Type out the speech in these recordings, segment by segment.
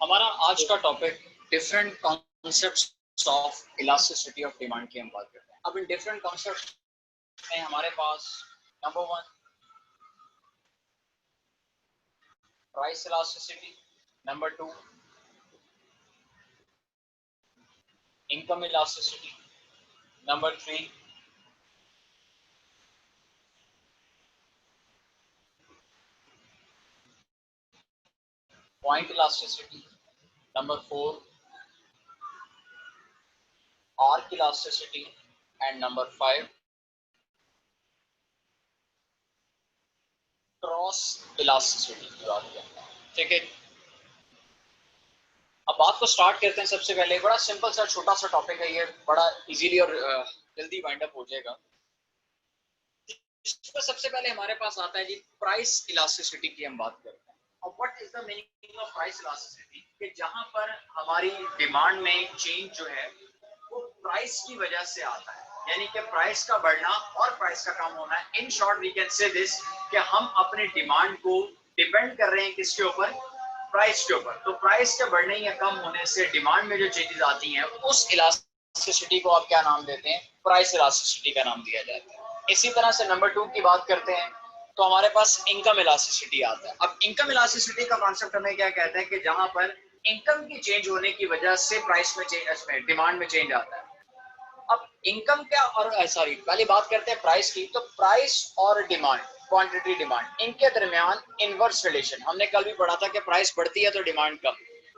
हमारा आज का topic different concepts of elasticity of demand की हम बात करते हैं। अब इन डिफरेंट कॉन्सेप्ट्स में हमारे पास number 1 price elasticity, number 2 income elasticity, number 3 point elasticity, number 4 arc elasticity and number 5 cross elasticity की बात करते हैं। ठीक है, अब बात को स्टार्ट करते हैं। सबसे पहले बड़ा सिंपल सा छोटा सा टॉपिक है, ये बड़ा इजीली और जल्दी वाइंड अप हो जाएगा। इसमें सबसे पहले हमारे पास आता है जी प्राइस इलास्टिसिटी की हम बात करते हैं। और what is the meaning of price elasticity, कि जहां पर हमारी डिमांड में चेंज जो है वो प्राइस की वजह से आता है, यानी कि प्राइस का बढ़ना और प्राइस का कम होना है। In short we can say this कि हम अपने डिमांड को डिपेंड कर रहे हैं किसके ऊपर, प्राइस के ऊपर। तो प्राइस के बढ़ने या कम होने से डिमांड में जो चेंजेस आती हैं उस इलास्टिसिटी को आप क्या नाम देते हैं, प्राइस इलास्टिसिटी का नाम दिया जाता है। इसी तरह से नंबर 2 की बात करते हैं तो हमारे पास इनकम इलास्टिसिटी आता है। अब इनकम इलास्टिसिटी का कॉन्सेप्ट हमें क्या कहता है कि जहां पर इनकम की चेंज होने की वजह से प्राइस में चेंज, डिमांड में चेंज आता है। अब इनकम क्या, और सॉरी पहले बात करते हैं प्राइस की। तो प्राइस और डिमांड, क्वांटिटी डिमांड, इनके दरमियान इनवर्स रिलेशन। हमने कल भी पढ़ा था कि प्राइस बढ़ती है तो डिमांड कम।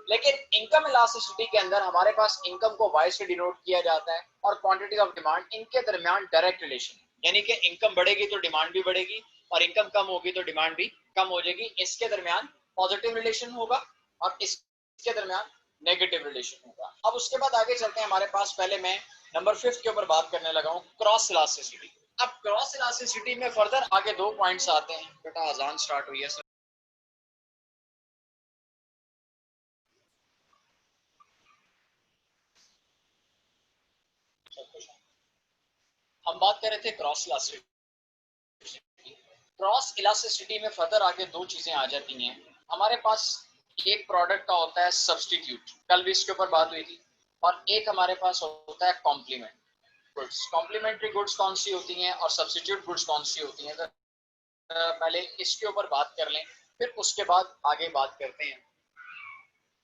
लेकिन इनकम इलास्टिसिटी के अंदर हमारे पास इनकम को वाई से डिनोट किया जाता है और क्वांटिटी ऑफ डिमांड, इनके दरमियान डायरेक्ट रिलेशन, यानी कि इनकम बढ़ेगी तो डिमांड भी बढ़ेगी और इनकम कम होगी तो डिमांड भी कम हो जाएगी। इसके दरमियान पॉजिटिव रिलेशन होगा और इसके दरमियान नेगेटिव रिलेशन होगा। अब उसके बाद आगे चलते हैं। हमारे पास पहले मैं नंबर 5 के ऊपर बात करने लगा हूं, क्रॉस इलास्टिसिटी। अब क्रॉस इलास्टिसिटी में फर्दर आगे 2 पॉइंट्स आते हैं। बेटा अजान स्टार्ट हुई है सर। हम बात कर रहे थे क्रॉस इलास्टिसिटी। क्रॉस इलास्टिसिटी में फर्दर आगे 2 चीजें आ जाती हैं। हमारे पास एक प्रोडक्ट का होता है सब्स्टिट्यूट, कल भी इसके ऊपर बात हुई थी, और एक हमारे पास होता है कॉम्प्लीमेंट गुड्स। कॉम्प्लीमेंट्री गुड्स कौन सी होती हैं और सब्स्टिट्यूट गुड्स कौन सी होती हैं, तो पहले इसके ऊपर बात कर लें, फिर उसके बाद आगे बात करते हैं।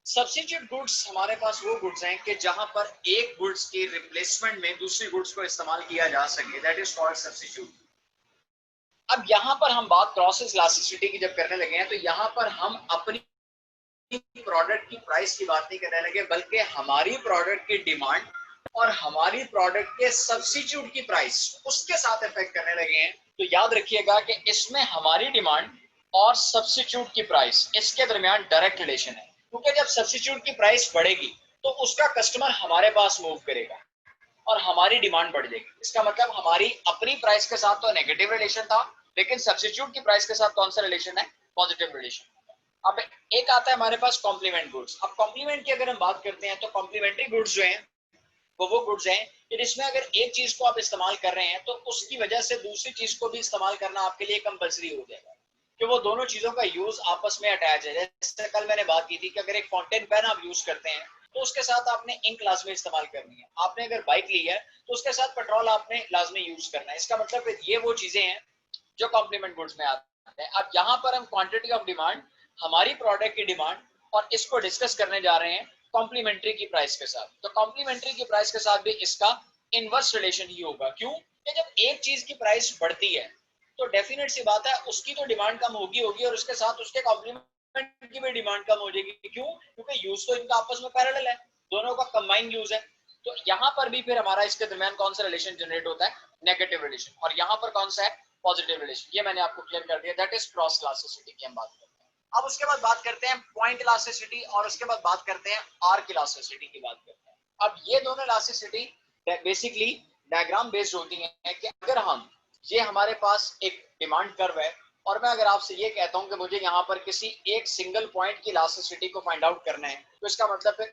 सब्स्टिट्यूट गुड्स हमारे पास वो गुड्स हैं कि जहां पर एक गुड्स के रिप्लेसमेंट में दूसरी गुड्स को इस्तेमाल किया जा सके, दैट इज कॉल्ड सब्स्टिट्यूट। अब यहां पर हम बात क्रॉस इलास्टिसिटी की जब करने लगे हैं तो यहां पर हम अपनी प्रोडक्ट की प्राइस की बात नहीं करने लगे, बल्कि हमारी प्रोडक्ट की डिमांड और हमारी प्रोडक्ट के सब्स्टिट्यूट की प्राइस उसके साथ इफेक्ट करने लगे हैं। तो याद रखिएगा कि इसमें हमारी डिमांड और सब्स्टिट्यूट की प्राइस, इसके दरमियान डायरेक्ट रिलेशन है, क्योंकि जब सब्स्टिट्यूट की प्राइस बढ़ेगी तो उसका कस्टमर हमारे पास मूव करेगा और हमारी डिमांड बढ़ जाएगी। इसका मतलब हमारी अपनी प्राइस के साथ तो नेगेटिव रिलेशन था, लेकिन सब्स्टिट्यूट की प्राइस के साथ कौन सा रिलेशन है, पॉजिटिव रिलेशन। अब एक आता है हमारे पास कॉम्प्लीमेंट गुड्स। अब कॉम्प्लीमेंट की अगर हम बात करते हैं तो कॉम्प्लीमेंट्री गुड्स जो हैं वो गुड्स हैं कि जिसमें अगर एक चीज को आप इस्तेमाल कर रहे हैं तो उसकी वजह से दूसरी चीज को भी इस्तेमाल करना आपके लिए कंपलसरी हो जाएगा, कि वो दोनों चीजों का यूज आपस में अटैच है। जैसे कल मैंने बात की थी कि अगर एक फाउंटेन पेन आप यूज करते हैं तो उसके साथ आपने इंक लाजमी इस्तेमाल करनी है। आपने अगर बाइक ली है तो उसके साथ पेट्रोल आपने लाजमी यूज करना है। इसका मतलब ये वो चीजें हैं जो कॉम्प्लीमेंट गुड्स में आते हैं। अब यहाँ पर हम क्वांटिटी ऑफ डिमांड, हमारी प्रोडक्ट की डिमांड, और इसको डिस्कस करने जा रहे हैं कॉम्प्लीमेंट्री की प्राइस के साथ। तो कॉम्प्लीमेंट्री की प्राइस के साथ भी इसका इनवर्स रिलेशन ही होगा। क्यों? कि जब एक चीज की प्राइस बढ़ती है तो डेफिनेट सी बात है उसकी तो डिमांड कम होगी होगी और उसके साथ उसके कॉम्प्लीमेंट की भी डिमांड कम हो जाएगी। क्यों? क्योंकि यूज तो इनका आपस में पैरेलल है, दोनों का कंबाइंड यूज है। तो यहाँ पर भी फिर हमारा इसके दरमियान कौन सा रिलेशन जनरेट होता है, नेगेटिव रिलेशन। और यहाँ पर कौन सा है, पॉजिटिव रिलेशन। ये मैंने आपको क्लियर कर दिया, दैट इज क्रॉस इलास्टिसिटी की हम बात करते हैं। अब उसके बाद बात करते हैं पॉइंट इलास्टिसिटी और उसके बाद बात करते हैं आर्क इलास्टिसिटी की बात करते हैं। अब ये दोनों इलास्टिसिटी बेसिकली डायग्राम बेस्ड होती हैं कि अगर हम, ये हमारे पास एक डिमांड कर्व है और मैं अगर आपसे ये कहता हूं कि मुझे यहाँ पर किसी एक सिंगल पॉइंट की इलास्टिसिटी को फाइंड आउट करना है, तो इसका मतलब है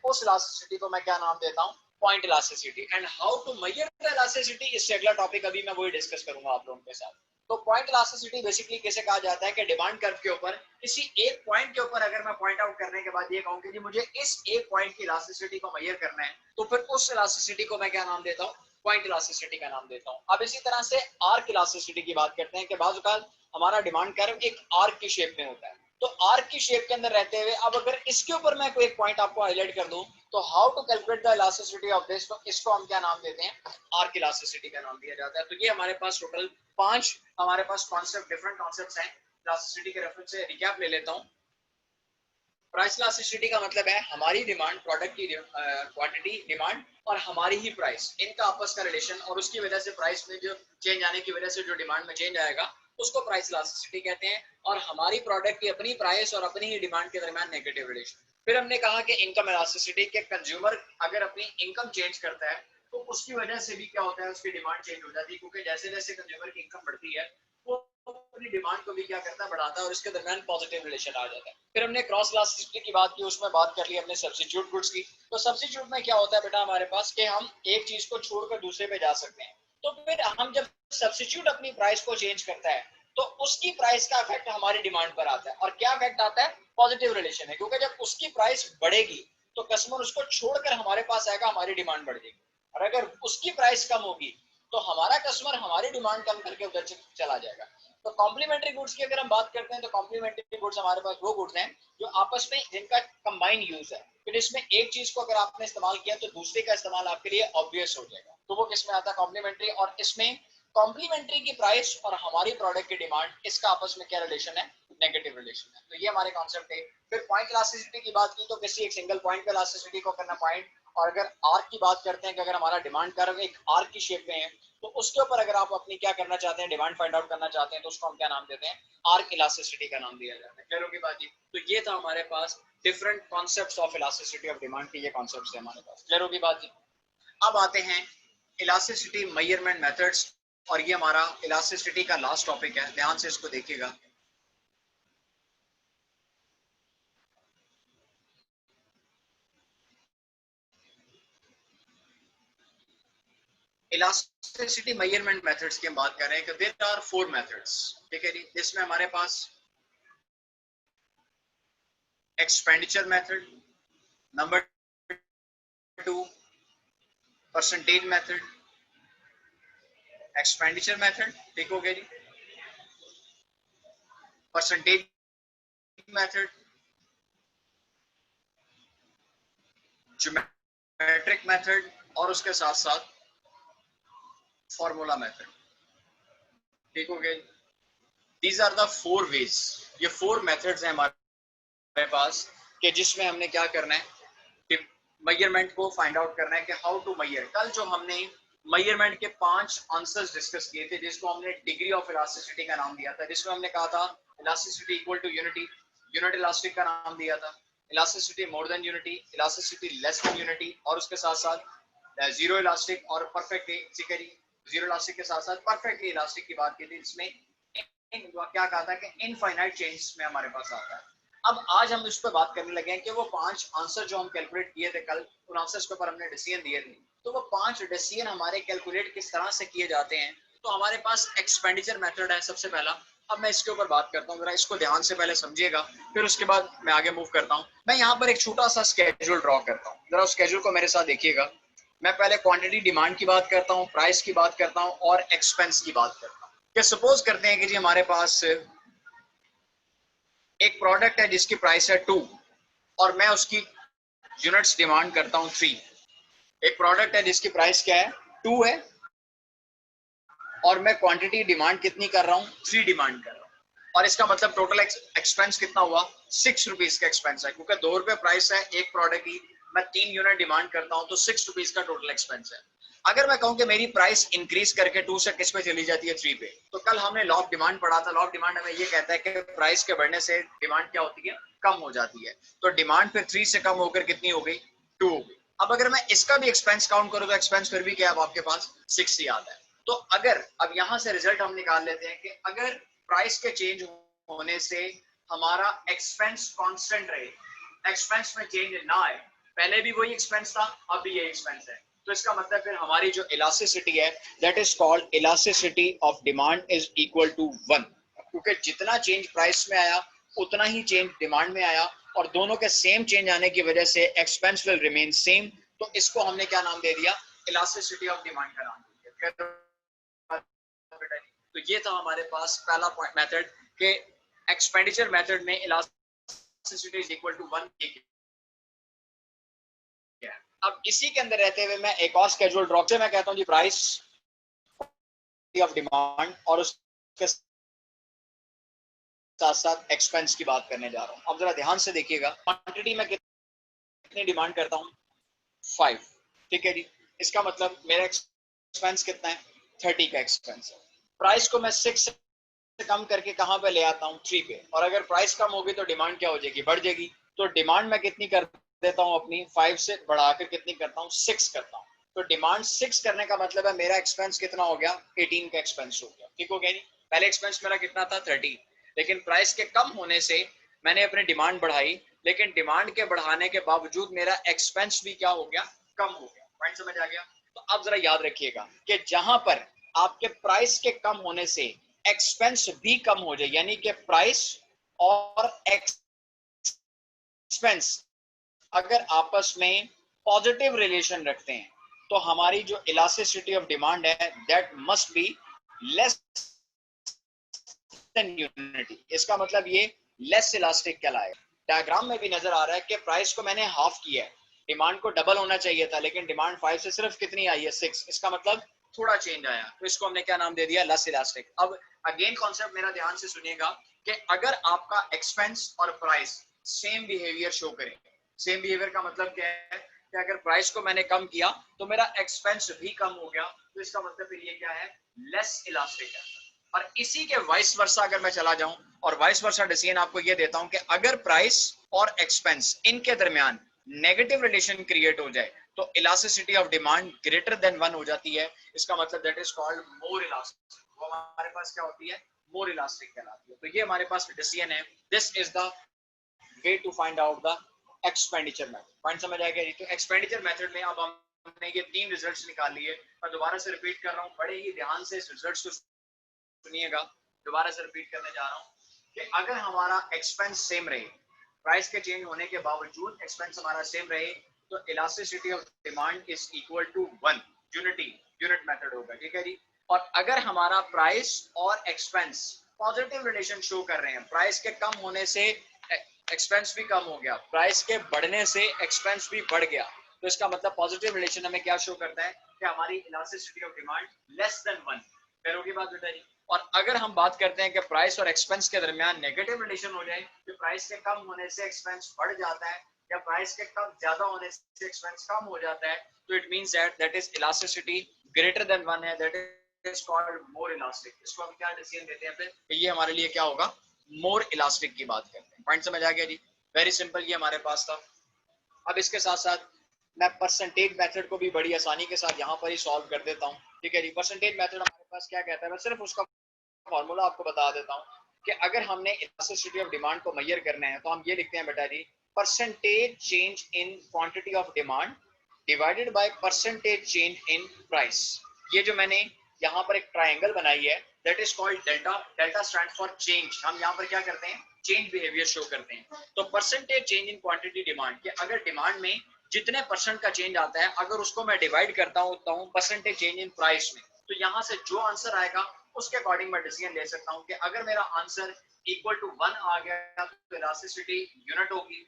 उस इलास्टिसिटी को मैं क्या नाम देता हूं, point elasticity. And how to measure the elasticity, इससे अगला टॉपिक अभी मैं वही डिस्कस करूंगा आप लोगों के साथ। तो पॉइंट इलास्टिसिटी बेसिकली कैसे कहा जाता है कि डिमांड कर्व के ऊपर किसी एक पॉइंट के ऊपर अगर मैं पॉइंट आउट करने के बाद ये कहूं कि जी मुझे इस एक पॉइंट की इलास्टिसिटी को मेजर करना है, तो फिर उस इलास्टिसिटी को मैं क्या नाम देता हूं? पॉइंट इलास्टिसिटी का नाम देता हूं। अब इसी तरह से आर्क इलास्टिसिटी की बात करते हैं कि बाज़ औक़ात हमारा डिमांड कर्व एक आर्क की शेप में होता है, तो आर्क की शेप के अंदर रहते हुए अब अगर इसके ऊपर मैं कोई एक पॉइंट आपको हाईलाइट कर दूं, तो how to calculate the elasticity of this, तो इसको हम क्या नाम देते हैं? आर्क इलास्टिसिटी का नाम दिया जाता है। तो ये हमारे पास टोटल 5 हमारे पास कॉन्सेप्ट, डिफरेंट कॉन्सेप्ट्स हैं इलास्टिसिटी के रेफरेंस से। रिकैप ले लेता हूं। प्राइस इलास्टिसिटी का मतलब है हमारी डिमांड, प्रोडक्ट की क्वांटिटी, डिमांड और हमारी ही प्राइस, इनका आपस का रिलेशन, और उसकी वजह से प्राइस में जो चेंज आने की वजह से जो डिमांड में चेंज आएगा उसको प्राइस इलास्टिसिटी कहते हैं। और हमारी प्रोडक्ट की अपनी प्राइस और अपनी ही डिमांड के दरमियान नेगेटिव रिलेशन। फिर हमने कहा कि इनकम इलास्टिसिटी के कंज्यूमर अगर अपनी इनकम चेंज करता है तो उसकी वजह से भी क्या होता है, उसकी डिमांड चेंज हो जाती है, क्योंकि जैसे जैसे कंज्यूमर की इनकम बढ़ती है वो अपनी डिमांड को भी क्या करता है, बढ़ाता है, और इसके दरमियान पॉजिटिव रिलेशन आ जाता है। फिर हमने क्रॉस इलास्टिसिटी की बात की, उसमें बात कर ली हमने सब्स्टिट्यूट गुड्स की। तो सब्स्टिट्यूट में क्या होता है बेटा हमारे पास कि हम एक चीज को छोड़कर दूसरे पे जा सकते हैं। तो फिर हम जब सब्स्टिट्यूट अपनी प्राइस को चेंज करता है तो उसकी प्राइस का इफेक्ट हमारी डिमांड पर आता है, और क्या इफेक्ट आता है? पॉजिटिव रिलेशन है, क्योंकि जब उसकी प्राइस बढ़ेगी तो कस्टमर उसको छोड़कर हमारे पास आएगा, हमारी डिमांड बढ़ जाएगी। और अगर उसकी प्राइस कम होगी तो हमारा कस्टमर हमारी डिमांड कम करके उधर चला जाएगा। तो कॉम्प्लीमेंट्री गुड्स की अगर हम बात करते हैं तो कॉम्प्लीमेंट्री गुड्स हमारे पास वो गुड्स हैं जो आपस में जिनका कंबाइन यूज है। फिर इसमें एक चीज को अगर आपने इस्तेमाल किया तो दूसरे का इस्तेमाल आपके लिए ऑब्वियस हो जाएगा, तो वो किसमें आता है? कॉम्प्लीमेंट्री। और इसमें कॉम्प्लीमेंट्री की प्राइस और हमारी प्रोडक्ट की डिमांड, इसका आपस में क्या रिलेशन है? नेगेटिव रिलेशन है। तो ये हमारे कॉन्सेप्ट है। फिर पॉइंट इलास्टिसिटी की बात की तो किसी एक सिंगल पॉइंट पे इलास्टिसिटी को करना पॉइंट। और अगर आर्क की बात करते हैं कि अगर हमारा डिमांड कर्व एक आर्क की शेप में है तो उसके ऊपर अगर आप अपनी क्या करना चाहते हैं, डिमांड फाइंड आउट करना चाहते हैं, तो उसको हम क्या नाम देते हैं? आर्क इलास्टिसिटी का नाम दिया जाता है। क्लियर होगी बात जी? तो ये था हमारे पास different concepts of elasticity of demand के, ये कॉन्सेप्ट्स है हमारे पास। क्लियर होगी बात जी? अब आते हैं इलास्टिसिटी मेजरमेंट मेथड्स, और ये हमारा इलास्टिसिटी का लास्ट टॉपिक है, ध्यान से इसको देखिएगा। इलास्टिसिटी मेजरमेंट मेथड्स की हम बात कर रहे हैं कि देयर आर 4 मेथड्स, ठीक है जी, जिसमें हमारे पास expenditure method, number 2 percentage method, expenditure method, ठीक हो गया जी, परसेंटेज मेथड, ज्योमेट्रिक मेथड, और उसके साथ साथ फॉर्मूला मेथड, ठीक हो गया। दीज आर द 4 वेज, ये 4 मेथड्स हैं हमारे पास कि जिसमें हमने क्या करना है, मेजरमेंट को फाइंड आउट करना है कि हाउ टू मेजर। कल जो हमने मेजरमेंट के 5 आंसर्स डिस्कस किए थे, जिसको हमने डिग्री ऑफ इलास्टिसिटी का नाम दिया था, जिसमें हमने कहा था elasticity equal to unity, unit elastic का नाम दिया था, elasticity more than unity, elasticity less than unity, और उसके साथ साथ जीरो इलास्टिक और परफेक्ट, जीरो इलास्टिक के साथ साथ परफेक्टली इलास्टिक की बात की थी, जिसमें क्या कहा था कि इनफाइनाइट चेंज में हमारे पास आता है। अब आज हम इस पर बात करने लगे हैं कि वो 5 आंसर जो हम कैलकुलेट किए थे कल, उन आंसर्स के ऊपर हमने डिसीजन दिए थे, तो वो 5 डिसीजन हमारे कैलकुलेट किस तरह से किए जाते हैं। तो हमारे पास एक्सपेंडिचर मेथड है सबसे पहला। अब मैं इसके ऊपर बात करता हूँ, जरा इसको ध्यान से पहले समझिएगा, फिर उसके बाद मैं आगे मूव करता हूँ। मैं यहाँ पर एक छोटा सा स्केड्यूल ड्रॉ करता हूँ, जरा उस स्केड्यूल को मेरे साथ देखिएगा। मैं पहले क्वांटिटी डिमांड की बात करता हूँ, प्राइस की बात करता हूँ, और एक्सपेंस की बात करता हूँ। कि सपोज करते हैं कि जी हमारे पास एक प्रोडक्ट है जिसकी प्राइस है 2 और मैं उसकी यूनिट्स डिमांड करता हूं 3। एक प्रोडक्ट है जिसकी प्राइस क्या है, 2 है, और मैं क्वांटिटी डिमांड कितनी कर रहा हूं, 3 डिमांड कर रहा हूं। और इसका मतलब टोटल एक्सपेंस कितना हुआ, 6 रुपीज का एक्सपेंस है, क्योंकि 2 रुपए प्राइस है एक प्रोडक्ट की, मैं 3 यूनिट डिमांड करता हूं तो 6 रुपीज का टोटल एक्सपेंस है। अगर मैं कहूं कि मेरी प्राइस इंक्रीज करके 2 से किस पे चली जाती है, 3 पे, तो कल हमने लॉ ऑफ डिमांड पढ़ा था। लॉ ऑफ डिमांड हमें ये कहता है कि प्राइस के बढ़ने से डिमांड क्या होती है, कम हो जाती है। तो डिमांड फिर 3 से कम होकर कितनी हो गई, 2 हो गई। अब अगर मैं इसका भी एक्सपेंस काउंट करूं तो एक्सपेंस फिर भी क्या है, अब आपके पास 6 ही आता है। तो अगर अब यहां से रिजल्ट हम निकाल लेते हैं कि अगर प्राइस के चेंज होने से हमारा एक्सपेंस कांस्टेंट रहे, एक्सपेंस में चेंज ना आए, पहले भी वही एक्सपेंस था अब भी यही एक्सपेंस है, तो इसका मतलब फिर हमारी जो इलास्टिसिटी है that is called elasticity of demand is equal to 1, क्योंकि जितना चेंज प्राइस में आया उतना ही चेंज डिमांड में आया और दोनों के सेम चेंज आने की वजह से एक्सपेंस विल रिमेन सेम। तो इसको हमने क्या नाम दे दिया, इलास्टिसिटी ऑफ डिमांड का नाम दे दिया। तो ये था हमारे पास पहला पॉइंट मेथड के एक्सपेंडिचर मेथड में इलास्टिसिटी इज इक्वल टू 1। अब इसी के अंदर रहते हुए मैं एक और स्केड्यूल ड्रॉ से मैं कहता हूं जी प्राइस ऑफ डिमांड और उसके साथ साथ एक्सपेंस की बात करने जा रहा हूं। अब जरा ध्यान से देखिएगा, क्वांटिटी में कितनी डिमांड करता हूं 5, ठीक है जी। इसका मतलब मेरा एक्सपेंस कितना है 30 का एक्सपेंस है। प्राइस को मैं 6 से कम करके कहां पे ले आता हूं 3 पे, और अगर प्राइस कम होगी तो डिमांड क्या हो जाएगी, बढ़ जाएगी। तो डिमांड मैं कितनी कर देता हूं अपनी 5 से बढ़ाकर कितनी करता हूं 6 करता हूं। तो डिमांड 6 करने का मतलब है मेरा एक्सपेंस कितना हो गया 18 का एक्सपेंस हो गया, ठीक हो गया नहीं। पहले एक्सपेंस मेरा कितना था 30, लेकिन प्राइस के कम होने से मैंने अपनी डिमांड बढ़ाई, लेकिन डिमांड के बढ़ाने के बावजूद मेरा एक्सपेंस भी क्या हो गया, कम हो गया। पॉइंट समझ आ गया। तो अब जरा याद रखिएगा कि जहां पर आपके प्राइस के कम होने से एक्सपेंस भी कम हो जाए, यानी कि प्राइस और एक्सपेंस अगर आपस में पॉजिटिव रिलेशन रखते हैं तो हमारी जो इलास्टिसिटी ऑफ डिमांड है that must be less than unity. इसका मतलब ये लेस इलास्टिक कहलाएगा। डायग्राम में भी नजर आ रहा है कि प्राइस को मैंने हाफ किया है, डिमांड को डबल होना चाहिए था, लेकिन डिमांड 5 से सिर्फ कितनी आई है 6। इसका मतलब थोड़ा चेंज आया, तो इसको हमने क्या नाम दे दिया, लेस इलास्टिक। अब अगेन कॉन्सेप्ट मेरा ध्यान से सुनिएगा कि अगर आपका एक्सपेंस और प्राइस सेम बिहेवियर शो करें, सेम बिहेवियर का मतलब क्या है कि अगर प्राइस को मैंने कम किया तो मेरा एक्सपेंस भी कम हो गया, तो इसका मतलब फिर ये क्या है, लेस इलास्टिक है। और इसी के वाइस वर्सा अगर मैं चला जाऊं और वाइस वर्सा डिसीजन आपको ये देता हूं कि अगर प्राइस और एक्सपेंस इनके दरमियान नेगेटिव रिलेशन क्रिएट हो जाए तो elasticity of demand greater than 1 हो जाती है। इसका मतलब that is called more elastic. वो हमारे पास क्या होती है, मोर इलास्टिक कहलाती है। तो ये हमारे पास डिसीजन है। This is the way to find out the expenditure method. Point समझ आएगा जी। तो एक्सपेंडिचर मेथड में अब हमने ये 3 रिजल्ट्स निकाल लिए। मैं दोबारा से रिपीट कर रहा हूं, बड़े ही ध्यान से इस रिजल्ट्स को सुनिएगा। दोबारा से रिपीट करने जा रहा हूं कि अगर हमारा एक्सपेंस सेम रहे, प्राइस के चेंज होने के बावजूद एक्सपेंस हमारा सेम रहे, तो elasticity of demand is equal to 1, unit method होगा, ठीक है जी। और अगर हमारा प्राइस और एक्सपेंस पॉजिटिव रिलेशन शो कर रहे हैं, प्राइस के कम होने से एक्सपेंस भी कम हो गया, प्राइस के बढ़ने से एक्सपेंस भी बढ़ गया, तो इसका मतलब पॉजिटिव रिलेशन हमें क्या शो करता है कि हमारी elasticity of demand less than 1। फिर होगी बात बेटा जी। और अगर हम बात करते हैं कि प्राइस और एक्सपेंस के दरमियान नेगेटिव रिलेशन हो जाए, तो प्राइस के कम होने से एक्सपेंस बढ़ जाता है या प्राइस के कम ज्यादा होने से एक्सपेंस कम हो जाता है, तो it means that is elasticity greater than 1 है, that is called more elastic. इसको हम क्या डिसीजन देते हैं फिर, ये हमारे लिए क्या होगा, मोर इलास्टिक की बात करते हैं। पॉइंट समझ आ गया जी, वेरी सिंपल, ये हमारे पास था। अब इसके साथ साथ मैं परसेंटेज मेथड को भी बड़ी आसानी के साथ यहाँ पर ही सॉल्व कर देता हूँ, ठीक है जी। परसेंटेज मेथड हमारे पास क्या कहता है, मैं सिर्फ उसका फॉर्मूला आपको बता देता हूँ कि अगर हमने इलास्टिसिटी ऑफ डिमांड को मेजर करना है तो हम ये लिखते हैं बेटा जी, percentage change in quantity of demand divided by percentage change in price. ये जो मैंने यहाँ पर एक ट्राइंगल बनाई है that is called delta. Delta stand for change. हम यहाँ पर क्या करते हैं, चेंज बिहेवियर शो करते हैं। तो percentage change in quantity demand के अगर डिमांड में जितने परसेंट का चेंज आता है, अगर उसको मैं डिवाइड करता हूँ परसेंटेज चेंज इन प्राइस में, तो यहाँ से जो आंसर आएगा उसके अकॉर्डिंग मैं डिसीजन ले सकता हूँ कि अगर मेरा आंसर इक्वल टू 1 आ गया तो इलास्टिसिटी यूनिट होगी,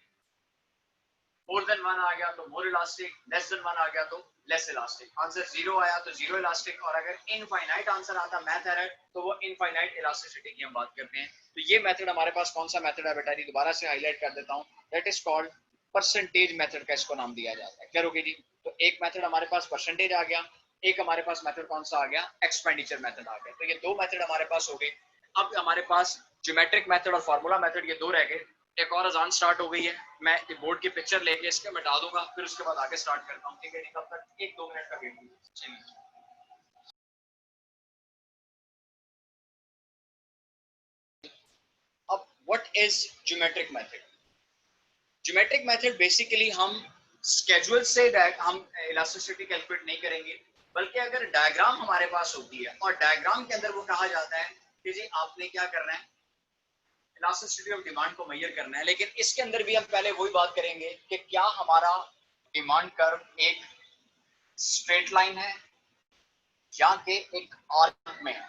मोर देन 1 आ गया तो मोर इलास्टिक, लेस देन 1 आ गया तो लेस इलास्टिक। आंसर 0 आया तो 0 इलास्टिक, और अगर इनफाइनाइट आंसर आता मैथ एरर तो वो इनफाइनाइट इलास्टिसिटी की हम बात करते हैं। तो ये मेथड हमारे पास कौन सा मेथड है बेटा जी, दोबारा से हाईलाइट कर देता हूँ, that is called percentage method का इसको नाम दिया जाता है। क्लियर होगी जी। तो एक मेथड हमारे पास परसेंटेज आ गया, एक हमारे पास मेथड कौन सा आ गया, एक्सपेंडिचर मेथड आ गया। तो ये 2 मेथड हमारे पास हो गए। अब हमारे पास ज्योमेट्रिक मेथड और फार्मूला मेथड, ये 2 रह गए। एक और अजान स्टार्ट हो गई है, मैं बोर्ड की पिक्चर लेके इसके मिटा दूंगा, फिर उसके बाद आगे स्टार्ट करता हूँ, ठीक है। तब तक 1-2 मिनट का वेट कीजिए। अब what is geometric method? Geometric method basically हम स्केड्यूल से हम इलास्टिसिटी कैलकुलेट नहीं करेंगे, बल्कि अगर डायग्राम हमारे पास होती है और डायग्राम के अंदर वो कहा जाता है कि जी आपने क्या करना है, इलास्टिसिटी ऑफ डिमांड को मेजर करना है। लेकिन इसके अंदर भी हम पहले वही बात करेंगे कि क्या हमारा डिमांड कर्व एक स्ट्रेट लाइन है या कि एक आर्क में है।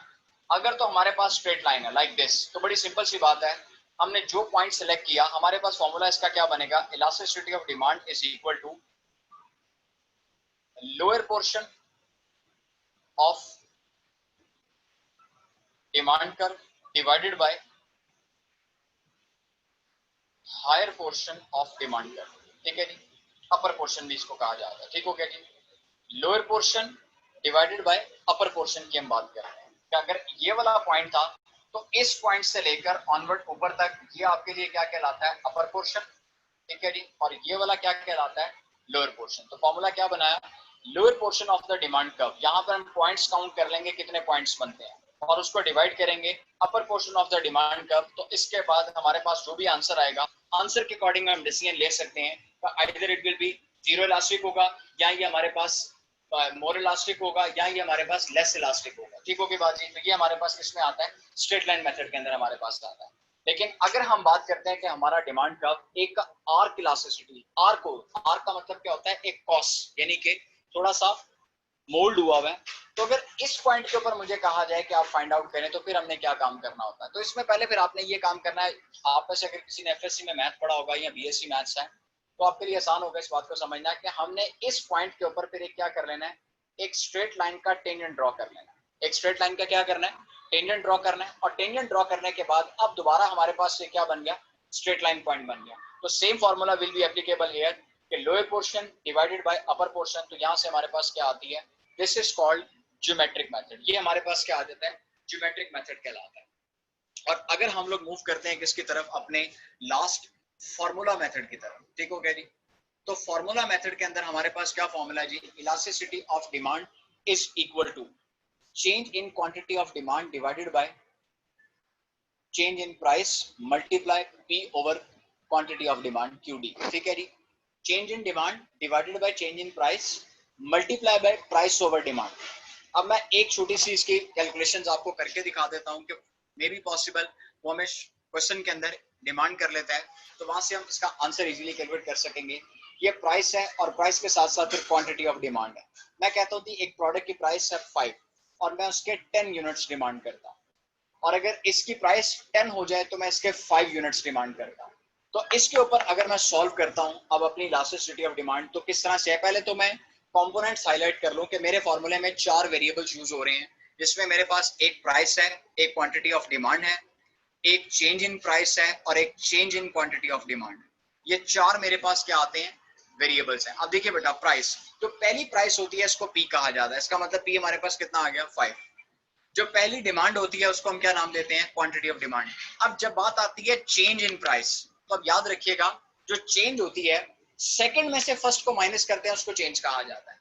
अगर तो हमारे पास स्ट्रेट लाइन है लाइक दिस, तो बड़ी सिंपल सी बात है, हमने जो पॉइंट सेलेक्ट किया हमारे पास फॉर्मूला इसका क्या बनेगा, elasticity of demand is equal to lower portion of demand curve divided by higher portion of demand curve. ठीक है जी, अपर पोर्शन भी इसको कहा जाता है। ठीक हो गया जी, lower portion divided by upper portion की हम बात कर रहे हैं कि अगर ये वाला पॉइंट था तो इस पॉइंट से लेकर ऑनवर्ड ऊपर तक ये आपके लिए क्या कहलाता है, अपर पोर्शन। ठीक है जी, और ये वाला क्या कहलाता है, लोअर पोर्शन। तो फॉर्मूला क्या बनाया, lower portion of the demand curve, यहाँ पर हम पॉइंट्स काउंट कर लेंगे कितने पॉइंट्स बनते हैं और उसको डिवाइड करेंगे upper portion of the demand curve. तो इसके बाद हमारे पास जो भी आंसर आएगा, आंसर के अकॉर्डिंग हम डिसीजन ले सकते हैं, either it will be zero elastic होगा या ये हमारे पास मोर इलास्टिक होगा या ये हमारे पास लेस इलास्टिक होगा। ठीक होगी बात जी, तो ये हमारे पास किसमें आता है, स्ट्रेट लाइन मेथड के अंदर हमारे पास आता है। लेकिन अगर हम बात करते हैं कि हमारा डिमांड कर्व एक आर्क इलास्टिसिटी, आर्क का मतलब क्या होता है, एक कॉस, यानी कि थोड़ा सा मोल्ड हुआ हुआ है। तो अगर इस पॉइंट के ऊपर मुझे कहा जाए कि आप फाइंड आउट करें तो फिर हमने क्या काम करना होता है, तो इसमें पहले फिर आपने ये काम करना है, आप में से अगर किसी ने एफएससी में मैथ पढ़ा होगा या बीएससी मैथ्स है तो आपके लिए आसान होगा इस बात को समझना कि हमने इस पॉइंट के ऊपर फिर एक क्या कर लेना है, एक स्ट्रेट लाइन का टेंजेंट ड्रॉ कर लेना है। एक स्ट्रेट लाइन का क्या करना है, टेंजेंट ड्रॉ करना है, और टेंजेंट ड्रॉ करने के बाद अब दोबारा हमारे पास से क्या बन गया, स्ट्रेट लाइन पॉइंट बन गया। तो same formula will be applicable here कि lower portion divided by upper portion. तो यहां से हमारे पास क्या आती है, this is called geometric method. ये हमारे पास क्या आ जाता है, ज्योमेट्रिक मेथड कहलाता है। और अगर हम लोग मूव करते हैं किसकी तरफ, अपने लास्ट फॉर्मूला मेथड की तरफ। ठीक हो गया जी, तो फॉर्मूला मेथड के अंदर हमारे पास क्या फॉर्मूला है जी, elasticity of demand is equal to change in quantity of demand divided by change in price multiply P over quantity of demand QD. ठीक है जी, change in demand divided by change in price multiply by price over demand. अब मैं एक छोटी सी इसकी calculations आपको करके दिखा देता हूं कि मे बी पॉसिबल वो हमें क्वेश्चन के अंदर डिमांड कर लेता है तो वहां से हम इसका आंसर इजीली कैलकुलेट कर सकेंगे। ये प्राइस है और प्राइस के साथ साथ फिर क्वांटिटी ऑफ डिमांड है। मैं कहता हूँ एक प्रोडक्ट की प्राइस है 5 और मैं उसके 10 यूनिट्स डिमांड करता हूँ, और अगर इसकी प्राइस 10 हो जाए तो मैं इसके 5 यूनिट्स डिमांड करता हूँ। तो इसके ऊपर अगर मैं सॉल्व करता हूँ अब अपनी इलास्टिसिटी ऑफ डिमांड, तो किस तरह से है, पहले तो मैं कंपोनेंट्स हाईलाइट कर लूं कि मेरे फॉर्मूले में 4 वेरिएबल्स यूज हो रहे हैं, जिसमें मेरे पास एक प्राइस है, एक क्वांटिटी ऑफ डिमांड है, एक चेंज इन प्राइस है और एक change in quantity of demand. ये 4 मेरे पास क्या आते हैं, वेरिएबल्स हैं। अब देखिए बेटा, प्राइस, जो पहली प्राइस होती है इसको पी कहा जाता है, इसका मतलब पी हमारे पास कितना आ गया, 5। जो पहली डिमांड होती है उसको हम क्या नाम देते हैं, क्वांटिटी ऑफ डिमांड। अब जब बात आती है चेंज इन प्राइस, तो अब याद रखिएगा जो चेंज होती है सेकंड में से फर्स्ट को माइनस करते हैं उसको चेंज कहा जाता है।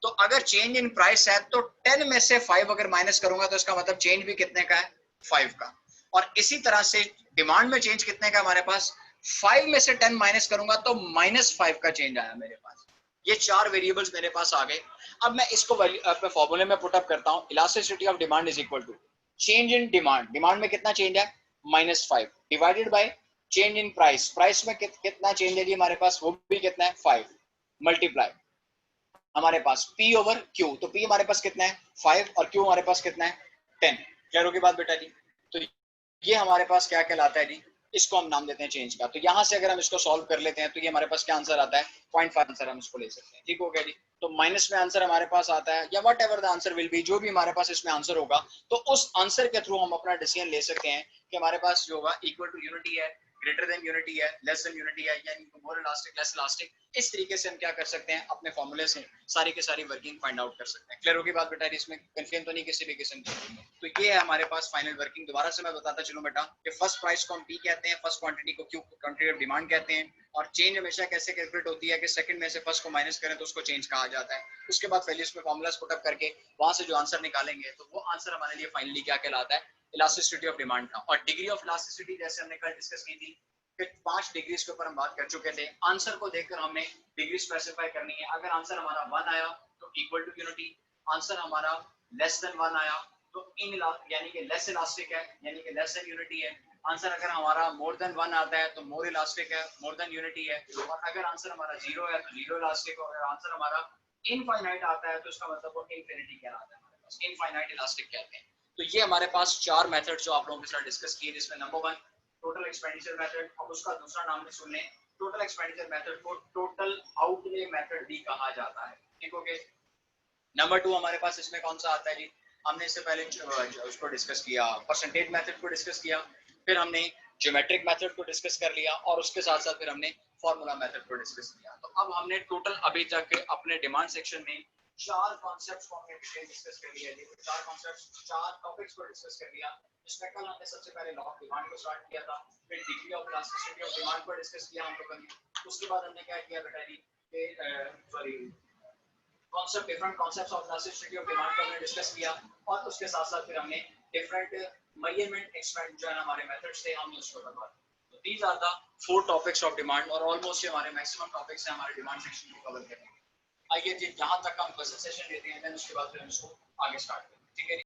तो अगर चेंज इन प्राइस है तो 10 में से 5 अगर माइनस करूंगा तो इसका मतलब चेंज भी कितने का है, 5 का। और इसी तरह से डिमांड में चेंज कितने का हमारे पास, 5 में से 10 माइनस करूंगा तो -5 का चेंज आया मेरे पास। ये 4 वेरिएबल्स मेरे पास आ गए। अब मैं इसको अपने फॉर्मूले में पुट अप करता हूं, elasticity of demand is equal to change in demand, demand में कितना चेंज है -5, divided by change in price, price में कितना चेंज है जी हमारे पास, वो भी कितना है 5, मल्टीप्लाई हमारे पास P ओवर Q। तो P हमारे पास कितना है 5 और Q हमारे पास कितना है 10। क्लियर होगी बात बेटा जी, तो ये हमारे पास क्या कहलाता है जी, इसको हम नाम देते हैं चेंज का। तो यहां से अगर हम इसको सॉल्व कर लेते हैं तो ये हमारे पास क्या आंसर आता है, 0.5 आंसर हम इसको ले सकते हैं। ठीक हो गया जी, तो माइनस में आंसर हमारे पास आता है या what ever the answer will be, जो भी हमारे पास इसमें आंसर होगा तो उस आंसर के थ्रू हम अपना डिसीजन ले सकते हैं कि हमारे पास जो होगा इक्वल टू यूनिटी है, ग्रेटर देन यूनिटी है, लेस देन यूनिटी है, यानी मोर इलास्टिक लेस इलास्टिक। इस तरीके से हम क्या कर सकते हैं, अपने फॉर्मूले से सारी की सारी वर्किंग फाइंड आउट कर सकते हैं। क्लियर होगी बात बेटा, इसमें कंफ्यूजन तो नहीं किसी भी किस्म की। तो ये है हमारे पास फाइनल वर्किंग। दोबारा से मैं बताता चलूं बेटा कि फर्स्ट प्राइस को हम पी कहते हैं, फर्स्ट क्वांटिटी को क्यू क्वांटिटी ऑफ डिमांड कहते हैं, और चेंज हमेशा कैसे कैलकुलेट होती है कि सेकंड में से फर्स्ट को माइनस करें तो उसको चेंज कहा जाता है। उसके बाद वैल्यूज में फॉर्मूलाज पुट अप करके वहां से जो आंसर निकालेंगे तो वो आंसर हमारे लिए फाइनली क्या कहलाता है, इलास्टिसिटी ऑफ डिमांड का। और डिग्री ऑफ इलास्टिसिटी जैसे हमने कल डिस्कस की थी फिर 5 डिग्रीज के ऊपर हम बात कर चुके थे। आंसर को देखकर हमने डिग्री स्पेसिफाई करनी है। अगर आंसर हमारा 1 आया तो इक्वल टू यूनिटी, आंसर हमारा लेस देन 1 आया तो इन यानी कि लेस इलास्टिक है, यानी कि लेस देन यूनिटी है। आंसर अगर हमारा मोर देन 1 आता है तो मोर इलास्टिक है, मोर देन यूनिटी है। और अगर आंसर हमारा 0 है तो 0 इलास्टिक है। अगर आंसर हमारा इनफाइनाइट आता है तो इसका मतलब वो इंफिनिटी कहलाता है, हमारे पास इनफाइनाइट इलास्टिक कहते हैं। तो ये हमारे पास 4 मेथड जो आप लोगों के साथ डिस्कस किए, जिसमें नंबर 1 टोटल एक्सपेंडिचर मेथड, अब उसका दूसरा नाम भी सुन लें। टोटल एक्सपेंडिचर मेथड को टोटल आउटले मेथड भी कहा जाता है, ठीक हो गया। नंबर 2 हमारे पास इसमें कौन सा आता है जी, हमने इससे पहले उसको डिस्कस किया, परसेंटेज मेथड को डिस्कस किया, फिर हमने ज्योमेट्रिक मेथड को डिस्कस कर लिया और उसके साथ साथ फिर हमने फार्मूला मेथड को डिस्कस किया। तो अब हमने टोटल अभी तक अपने डिमांड सेक्शन में 4 कॉन्सेप्ट्स को हमने डिस्कस कर लिया है। 4 कॉन्सेप्ट्स, 4 टॉपिक्स को डिस्कस कर लिया। इसमें कल हमने सबसे पहले लॉ ऑफ डिमांड को स्टार्ट किया था, फिर degree of elasticity of demand को डिस्कस किया हम लोगों ने। उसके बाद हमने क्या किया बेटा जी, sorry concept, different concepts of elasticity of demand को हमने डिस्कस किया। और उसके साथ साथ फिर हमने डिफरेंट मेजरमेंट एक्सपेरिमेंट जो है हमारे मेथड्स थे, हमने उसको करवा दिया। तो these are the 4 topics of demand और ऑलमोस्ट हमारे मैक्सिमम टॉपिक्स हैं हमारे डिमांड सेक्शन को कवर करेंगे। आइए जी, जहां तक हम क्वेश्चन सेशन लेते हैं, देन उसके बाद फिर हम इसको आगे स्टार्ट करेंगे, ठीक है।